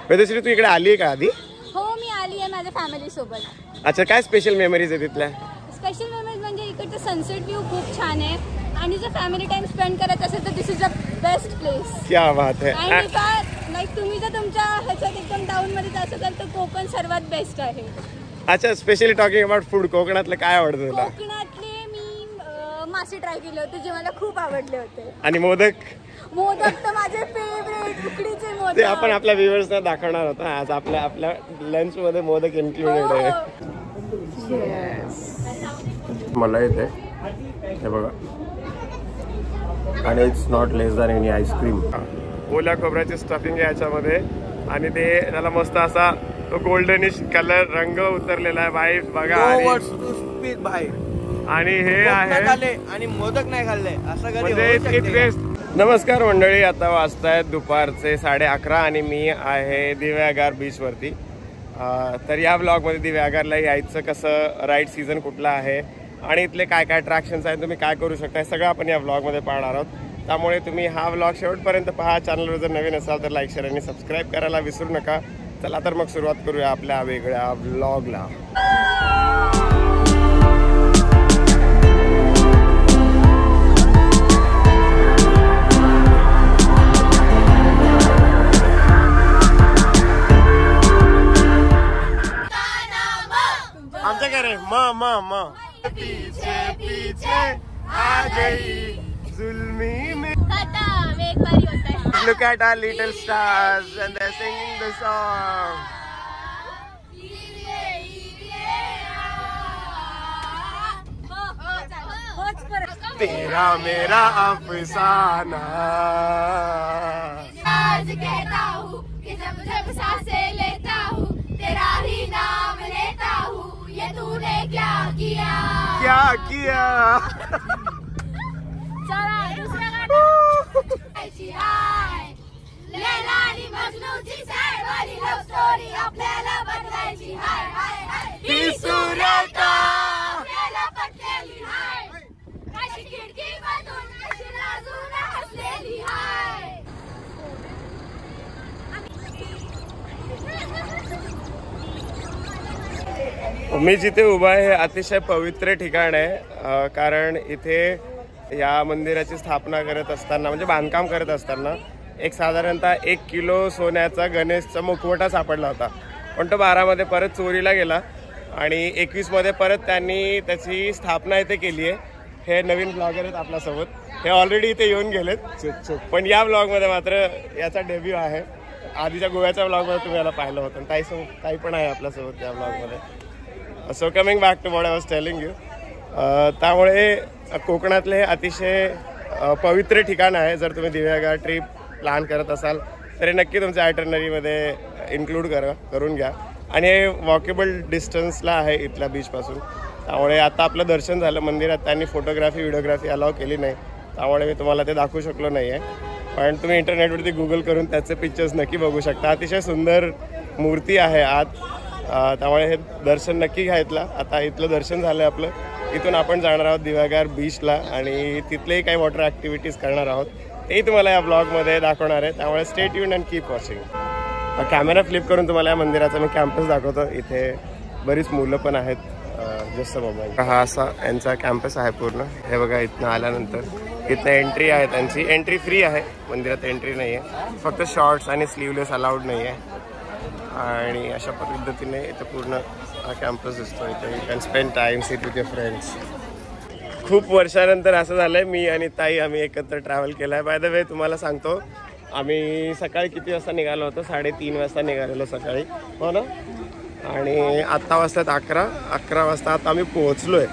वेदश्री तू इकडे आली आहे का आधी? हो मी आली आहे माझ्या फॅमिली सोबत. अच्छा, काय स्पेशल मेमरीज आहे तिथल्या? स्पेशल मेमरीज म्हणजे इकडचं सनसेट व्ह्यू खूप छान आहे आणि जर फॅमिली टाइम स्पेंड करायचं असेल तर दिस इज द बेस्ट प्लेस. क्या बात है. आणि लाईक तुम्ही जर तुमच्या ह्याच्यात एकदम डाऊन मध्ये जात असाल तर कोकण सर्वात बेस्ट आहे. अच्छा, स्पेशली टॉकिंग अबाउट फूड, कोकणातलं काय आवडतं तुला? कोकणातले मी मासे ट्राय केले होते जे मला खूप आवडले होते. आणि मोदक? मोदक तर माझे फेवरेट, उकडीचे मोदक. ते आपण आपल्या व्ह्युअर्सना दाखवणार होतो आज. आपल्या लंच मध्ये मोदक इन्क्लुडेड आहे. मला येते हे बघा, आणि it's not less than any ice cream. ओल्या खोबऱ्याची स्टफिंग आहे याच्यामध्ये आणि ते त्याला मस्त असा तो गोल्डनिश कलर रंग उतरलेला आहे भाई बघा. आणि हे आहे आणि मोदक नाही खाल्ले असं म्हणजे. नमस्कार मंडळी, आता वाजतायत दुपारचे 11:30 आणि मी आहे दिव्यागार बीच वरती. तर या ब्लॉगमध्ये दिव्यागारला यायचं कसं, राईड सीझन कुठला आहे आणि इथले काय काय अट्रॅक्शन्स आहेत, तुम्ही काय करू शकता, सगळं आपण या ब्लॉगमध्ये पाहणार आहोत. त्यामुळे तुम्ही हा ब्लॉग शेवटपर्यंत पहा. चॅनलवर जर नवीन असाल तर लाईक शेअर आणि सबस्क्राईब करायला विसरू नका. चला तर मग सुरुवात करूया आपल्या वेगळ्या ब्लॉगला. आमच्या घरे म पीछे पीछे आ गई जुल्मी में. Look at our little stars and they're singing the song. तेरा मेरा अफसाना. आज कहता हूँ कि जब जब सांसें लेता हूँ तेरा ही नाम लेता हूँ. ये तूने क्या किया? क्या किया? चला दूसरा लैला आणि मजनूची सैरवाली लव्ह स्टोरी आपल्याला बनवायची. हाय हाय हाय ही सुरेखा आपल्याला पटलेली. हाय अशी खिडकीमधून अशी लाजून हसलेली. हाय मी जिथे उभा आहे हे अतिशय पवित्र ठिकाण आहे. कारण इथे या मंदिराची स्थापना करत असताना म्हणजे बांधकाम करत असताना एक साधारणतः 1 किलो सोन्याचा गणेशचा मुखवटा सापडला होता. पण तो 12 मध्ये परत चोरीला गेला आणि 21 मध्ये परत त्यांनी त्याची स्थापना इथे केली आहे. हे नवीन ब्लॉगर आहेत आपल्यासोबत, हे ऑलरेडी इथे येऊन गेलेत. पण या ब्लॉगमध्ये मात्र याचा डेब्यू आहे. आधीच्या गोव्याच्या ब्लॉगमध्ये तुम्ही याला पाहिलं होतं. ताई पण आहे आपल्यासोबत या ब्लॉगमध्ये. So coming back to what I was telling you. त्यामुळे कोकणातले हे अतिशय पवित्र ठिकाण आहे. जर तुम्ही दिव्यागार ट्रिप प्लॅन करत असाल तर हे नक्की तुमच्या आयटनरीमध्ये इन्क्लूड करून घ्या. आणि हे वॉकेबल डिस्टन्सला आहे इथल्या बीचपासून. त्यामुळे आता आपलं दर्शन झालं मंदिरात. त्यांनी फोटोग्राफी व्हिडिओग्राफी अलाव केली नाही, त्यामुळे मी तुम्हाला ते दाखवू शकलो नाही आहे. पण तुम्ही इंटरनेटवरती गुगल करून त्याचे पिक्चर्स नक्की बघू शकता. अतिशय सुंदर मूर्ती आहे आत. त्यामुळे हे दर्शन नक्की घ्या इथला. आता इथलं दर्शन झालं आपलं. इथून आपण जाणार आहोत दिव्यागार बीचला आणि तिथलेही काही वॉटर ॲक्टिव्हिटीज करणार आहोत. तेही तुम्हाला या ब्लॉगमध्ये दाखवणार आहे. त्यामुळे stay tuned and keep watching. Camera flip करून तुम्हाला या मंदिराचा मी कॅम्पस दाखवतो. इथे बरीच मुलं पण आहेत. जसं मोबाईल हा असा यांचा कॅम्पस आहे पूर्ण. हे बघा, इथनं आल्यानंतर इथनं एंट्री आहे. त्यांची एंट्री फ्री आहे. मंदिरात एंट्री नाही आहे, फक्त शॉर्ट्स आणि स्लीवलेस अलाउड नाही आहे. आणि अशा पद्धतीने इथं पूर्ण हा कॅम्पस दिसतो. इथे you can spend time, sit with your friends. खूप वर्षानंतर असं झालं आहे मी आणि ताई आम्ही एकत्र ट्रॅव्हल केलं आहे. बाय द वे तुम्हाला सांगतो, आम्ही सकाळी किती वाजता निघालो होतो? 3:30 वाजता निघालेलो सकाळी, हो ना. आणि आत्ता वाजतात 11 वाजता आता आम्ही पोहोचलो आहे.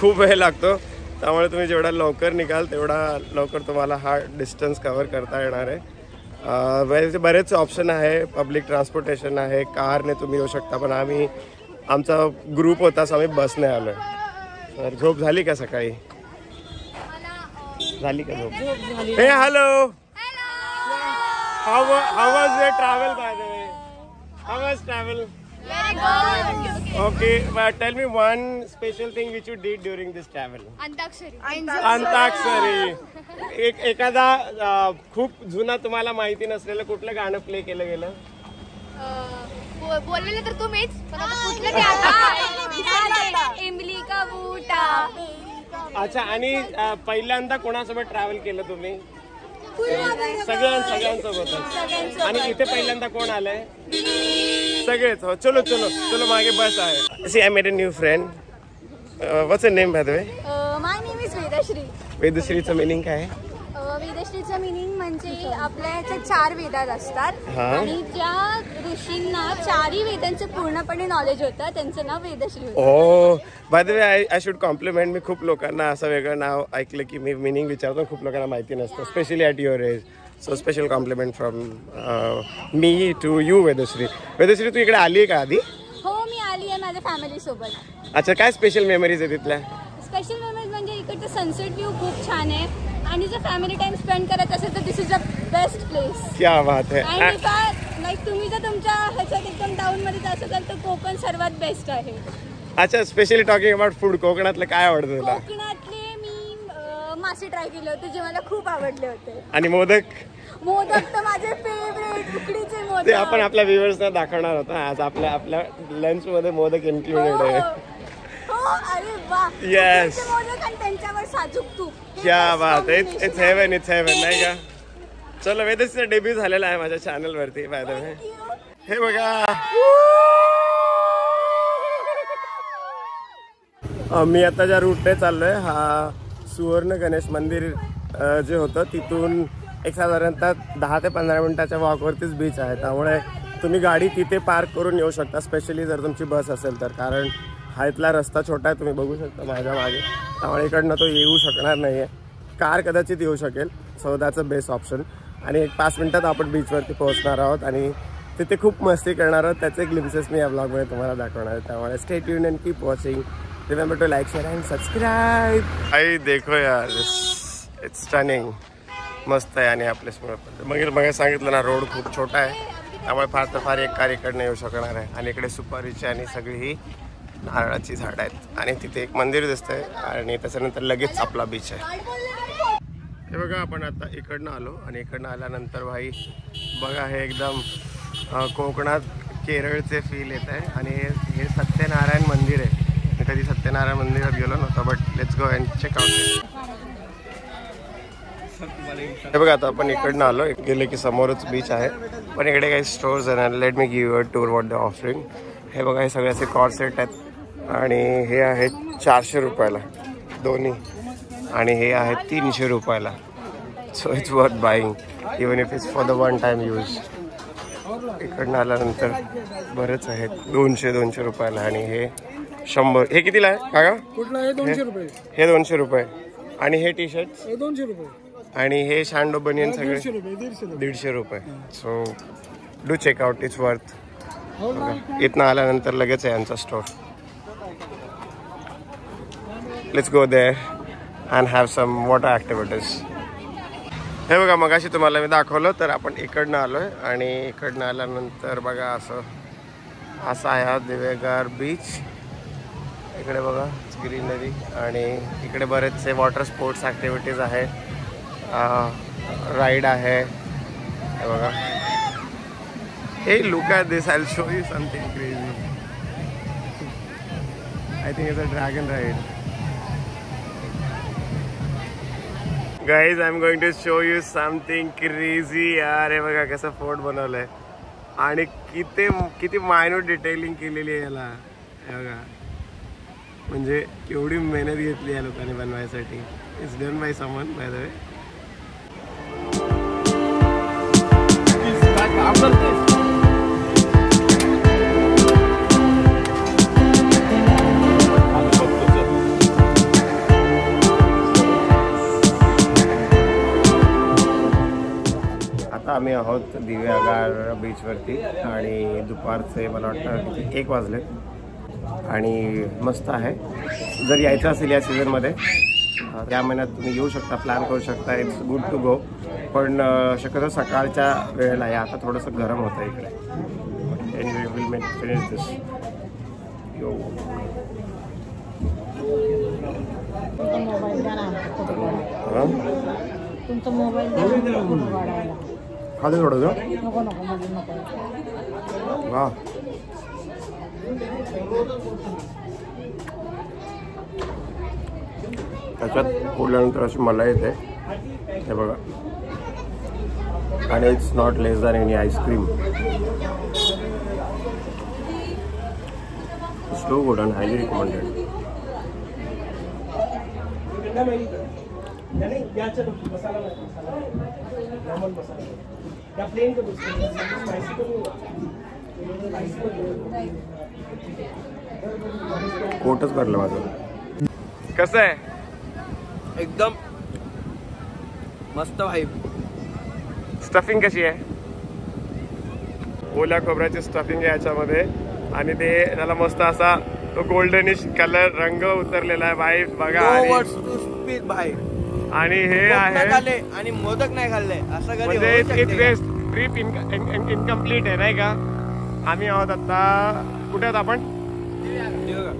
खूप वेळ लागतो, त्यामुळे तुम्ही जेवढा लवकर निघाल तेवढा लवकर तुम्हाला हा डिस्टन्स कव्हर करता येणार आहे. बरेच ऑप्शन आहे. पब्लिक ट्रान्सपोर्टेशन आहे, कारने तुम्ही येऊ शकता. पण आमचा ग्रुप होता सो आम्ही बसने आलो आहे. तर झोप झाली का सकाळी? झाली का झोप? हे हॅलो, हाऊ वाज your travel by the way? How वाज travel? Very good. Okay, but tell me one special thing which you did during this travel. Antakshari. Antakshari. एखादा खूप जुना तुम्हाला माहिती नसलेलं कुठलं गाणं प्ले केलं गेलं? बोललेलं तर तुम्हीच, पण आता कुठलं ते आता इमली का बूटा. अच्छा, आणि पहिल्यांदा कोणासोबत ट्रॅव्हल केलं तुम्ही? सगळ्यांसोबत. आणि इथे पहिल्यांदा कोण आलंय? सगळेच. हो, चलो चलो चलो, मागे बस आहे. See, I made a new friend. What's your name by the way? My name is Vedashree. वेदश्रीचं मिनिंग काय आहे? वेदश्रीचं मिनिंग म्हणजे आपल्या ह्याच्यात 4 वेदात असतात आणि ज्या ऋषींना 4ही वेदांचं पूर्णपणे नॉलेज होतं त्यांचं नाव वेदश्री होतं. Oh, by the way I should compliment. मी खूप लोकांना असं वेगळं नाव ऐकलं की मी मिनिंग विचारतो, खूप लोकांना माहिती नसतं, specially at your age. So special compliment from me to you Vedashree. Vedashree, तू इकडे आली आहे का आधी? हो, मी आली आहे माझ्या फॅमिली सोबत. अच्छा, काय स्पेशल मेमरीज आहे तिथल्या? स्पेशल मेमरीज म्हणजे इकडचं सनसेट व्ह्यू खूप छान आहे आणि जर फॅमिली टाइम स्पेंड करत असेल तर दिस इज द बेस्ट प्लेस. क्या बात है. आणि लाईक तुम्ही जर तुमच्या ह्याच्यात एकदम डाऊन मध्ये जात असाल तर कोकण सर्वात बेस्ट आहे. अच्छा, स्पेशली टॉकिंग अबाउट फूड, कोकणातलं काय आवडतं तुला? कोकणातले मी मासे ट्राय केले होते जे मला खूप आवडले होते. आणि मोदक? मोदक तर माझे फेवरेट, उकडीचे मोदक. ते आपण आपल्या व्ह्युअर्सना दाखवणार होतो आज. आपल्या लंच मध्ये मोदक इन्क्लुडेड आहे. अरे वा, येस. मोदक आणि त्यांच्यावर साजूक तूप. क्या बात. इट्स हेवन, इट्स हेवन, नाही का? चलो, वेदश्रीचा डेब्यू झालेला आहे माझ्या चॅनल वरती बाय द वे. हे बघा, मी आता ज्या रूटने चाललोय हा सुवर्ण गणेश मंदिर जे होतं तिथून एक साधारणतः 10 ते 15 मिनिटाच्या वॉकवरतीच बीच आहे. त्यामुळे तुम्ही गाडी तिथे पार्क करून येऊ शकता, स्पेशली जर तुमची बस असेल तर. कारण हा इथला रस्ता छोटा आहे, तुम्ही बघू शकता माझ्या मागे. त्यामुळे इकडनं तो येऊ शकणार नाही आहे. कार कदाचित येऊ शकेल. So that's a best option. आणि एक 5 मिनिटात आपण बीचवरती पोहोचणार आहोत आणि तिथे खूप मस्ती करणार आहोत. त्याचे ग्लिम्सेस मी या ब्लॉगमध्ये तुम्हाला दाखवणार आहे. त्यामुळे stay tuned and keep watching. Remember to like, share and subscribe. आई देखो यार, इट्स स्टनिंग. मस्त आहे. आणि आपल्या मग सांगितलं ना, रोड खूप छोटा आहे त्यामुळे फार तर फार एक कार इकडनं येऊ शकणार आहे. आणि इकडे सुपारीची आणि सगळी ही नारळाची झाडं आहेत. आणि तिथे एक मंदिर दिसतंय आणि त्याच्यानंतर लगेच आपला बीच आहे. हे बघा, आपण आता इकडनं आलो आणि इकडनं आल्यानंतर भाई बघा, हे एकदम कोकणात केरळचे फील येत आहे. आणि हे सत्यनारायण मंदिर आहे. मी कधी सत्यनारायण मंदिरात गेलो नव्हतं, but let's go and check out. हे बघा, आता आपण इकडनं आलो, गेले की समोरच बीच आहे. पण इकडे काही स्टोर्स आहे. Let me give a tour what they offering. हे बघा, हे सगळे असे कॉर्ड सेट आहेत आणि हे आहेत 400 रुपयाला दोन्ही आणि हे आहेत 300 रुपयाला. So it's worth buying even if it's for the one time use. इकडनं आल्यानंतर बरेच आहेत 200 रुपयाला आणि हे 100. हे कितीला आहे काका? कुठला आहे? 200 रुपये. हे 200 रुपये. आणि हे टी शर्ट 200 रुपये. आणि हे शँडो बनियन सगळे 150 रुपये. So do check out, it's worth. इथनं आल्यानंतर लगेच आहे यांचा store. Let's go there and have some water activities. हे बघा, मगाशी तुम्हाला मी दाखवलं तर आपण इकडनं आलो आहे आणि इकडनं आल्यानंतर बघा असं आहे हा दिवेगार बीच. इकडे बघा ग्रीनरी आणि इकडे बरेचसे वॉटर स्पोर्ट्स ॲक्टिव्हिटीज आहे, राईड आहे. हे बघा, hey, look at this. I'll show you something crazy. I think it's a dragon ride. Guys, I'm going to show you something crazy. यार, हे बघा कसं फोर्ट बनवलंय आणि किती मायन्यूट डिटेलिंग केलेली आहे याला. हे बघा, म्हणजे केवढी मेहनत घेतली या लोकांनी बनवायसाठी. It's done by someone bye the वे. आम्ही आहोत दिवेगार बीचवरती आणि दुपारचे मला वाटतं 1 वाजले आणि मस्त आहे. जर यायचं असेल या सीझनमध्ये, या महिन्यात तुम्ही येऊ शकता, प्लॅन करू शकता. It's good to go. पण शक्यतो सकाळच्या वेळेला या. आता थोडंसं गरम होतं इकडे. and we will finish this. Yo. तुमचा मोबाईल खाली थोडं नको नको नको. वा त्याच्यात फोडल्यानंतर अशी मलाई येते हे बघा आणि it's not less than any ice cream. Slow good and highly recommended. पोटच भरलं माझं. कसं आहे? एकदम मस्त वाईब. स्टफिंग कशी आहे? ओल्या खोबऱ्याची स्टफिंग आहे याच्यामध्ये आणि ते त्याला मस्त असा तो गोल्डनिश कलर रंग उतरलेला आहे. वाईफ बघा आणि हे आहे आणि मोदक नाही खाल्ले असं म्हणजे ट्रिप इनकम्प्लीट आहे नाही का. आम्ही आहोत आता कुठे आहोत आपण?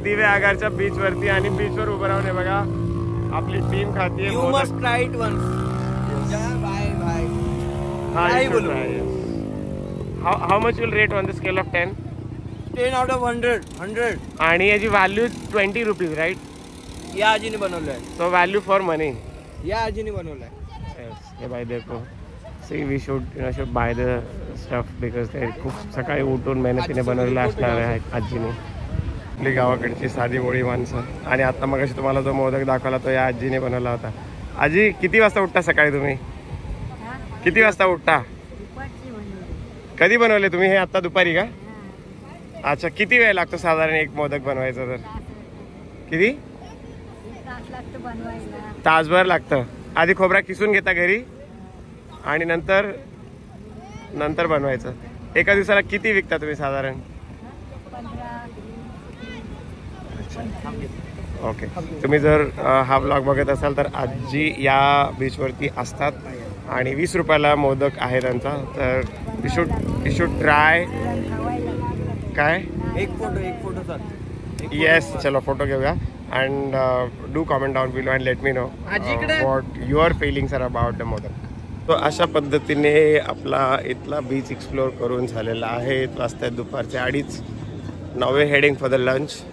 दिवे आगारच्या बीच वरती आणि बीच वर उभं राहून हे बघा आपली टीम खातीये. How much will rate on the scale of 10? 10 out of 100. आणि याची व्हॅल्यू 20 रुपीज राईट? या आजीने बनवलंय. So value for money. या आजीने बनवलंय. हे बाय देखो see we should buy the stuff because ते खूप सकाळी उठून मेहनतीने बनवलेलं असणार आहे आजीने. आपली गावाकडची साधी मोळी माणसं. आणि आता मग अशी तुम्हाला जो मोदक दाखवला तो या आजीने बनवला होता. आजी किती वाजता उठता सकाळी तुम्ही? किती वाजता उठता? कधी बनवले तुम्ही हे? आता दुपारी का? अच्छा किती वेळ लागतो साधारण एक मोदक बनवायचं तर? किती? तासभर लागतं. आधी खोबरा किसून घेता घरी आणि नंतर बनवायचं. एका दिवसाला किती विकता तुम्ही साधारण? ओके. तुम्ही जर हा ब्लॉग बघत असाल तर आजी या बीचवरती असतात आणि 20 रुपयाला मोदक आहे त्यांचा. तर यू शुड ट्राय. काय? एक फोटो येस चलो फोटो घेऊया. and do comment down below and let me know what your feelings are about the modak. तो अशा पद्धतीने आपला इथला बीच एक्सप्लोर करून झालेला आहे. वाजता दुपारचे 2:30. नाव वे हेडिंग फॉर द लंच.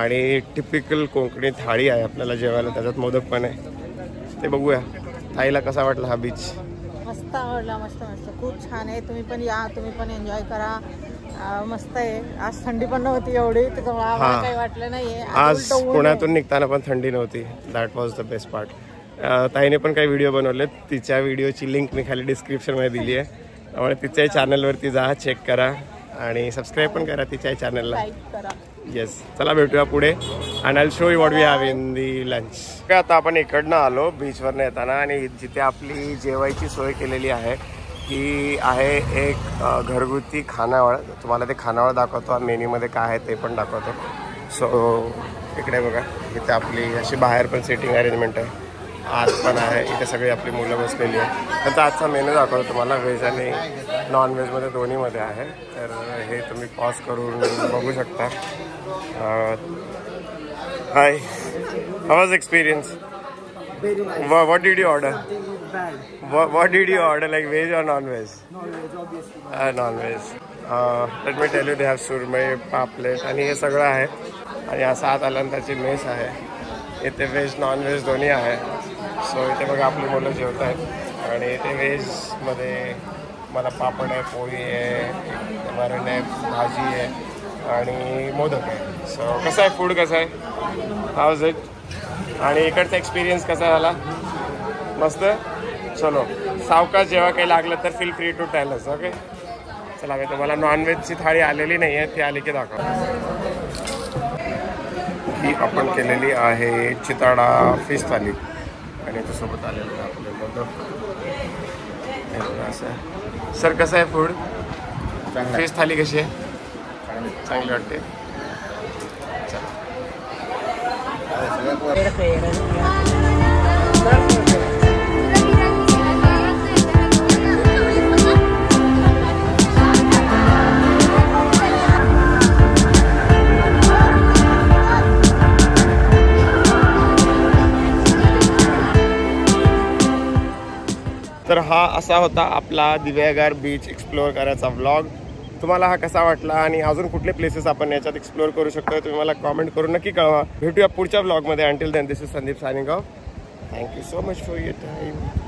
आणि टिपिकल कोकणी थाळी आहे आपल्याला जेवायला. त्याच्यात मोदक पण आहे. ते बघूया ताईला कसा वाटला हा बीच. मस्त आवडला. मस्त खूप छान आहे. तुम्ही पण या, तुम्ही पण एन्जॉय करा. मस्त आहे. आज थंडी पण नव्हती एवढी त्याच्यामुळे आम्हाला काही वाटलं नाहीये. आज पुण्यातून निघताना पण थंडी नव्हती. That was the best part. ताईने पण काही व्हिडिओ बनवलेत. तिच्या व्हिडिओची लिंक मी खाली डिस्क्रिप्शनमध्ये दिली आहे. त्यामुळे तिच्याही चॅनलवरती जा, चेक करा आणि सबस्क्राईब पण करा तिच्याही चॅनलला. येस चला भेटूया पुढे. And I will show you what we have in the lunch. आता आपण इकडनं आलो बीचवरनं येताना आणि जिथे आपली जेवायची सोय केलेली आहे ही आहे एक घरगुती खानावळ. तुम्हाला ते खानावळ दाखवतो. मेन्यूमध्ये काय आहे ते पण दाखवतो. सो इकडे बघा इथे आपली अशी बाहेर पण सिटिंग अरेंजमेंट आहे. आत पण आहे. इथे सगळी आपली मुलं बसलेली आहे. त्यांचा आजचा मेनू दाखवतो तुम्हाला. व्हेज आणि नॉन व्हेजमध्ये दोन्हीमध्ये आहे. तर हे तुम्ही पॉज करून बघू शकता. Hi how was experience? What did you order? What did you order, like veg or non-veg? Non-veg. Let me tell you, they have surmai, पापलेट आणि हे सगळं आहे. आणि या 7 आल्यांताची मेस आहे. इथे व्हेज नॉनव्हेज दोन्ही आहे. सो इथे बघा आपली मुलं जेवत आहेत. आणि इथे व्हेजमध्ये मला पापड आहे, पोळी आहे, वरण आहे, भाजी आहे आणि मोदक आहे. सो कसं आहे फूड? कसं आहे? How is it? आणि इकडचा एक्सपिरियन्स कसा झाला? मस्त. चलो सावकाश जेव्हा काही लागलं तर feel free to tell us. Okay चला. मी तुम्हाला नॉनव्हेजची थाळी आलेली नाही आहे. ती आली की दाखवा. ही आपण केलेली आहे चिताडा फिश थाली आणि त्यासोबत आलेलं आहे आपले मोदक. असं सर कसं आहे फूड? फिश थाली कशी आहे? चांगली वाटते. हा असा होता आपला दिवेआगार बीच एक्सप्लोअर करायचा व्लॉग. तुम्हाला हा कसा वाटला आणि अजून कुठले प्लेसेस आपण याच्यात एक्सप्लोअर करू शकतो तुम्ही मला कॉमेंट करून नक्की कळवा. भेटूया पुढच्या व्लॉगमध्ये. Until then this is Sandeep signing off. Thank you so much for your time.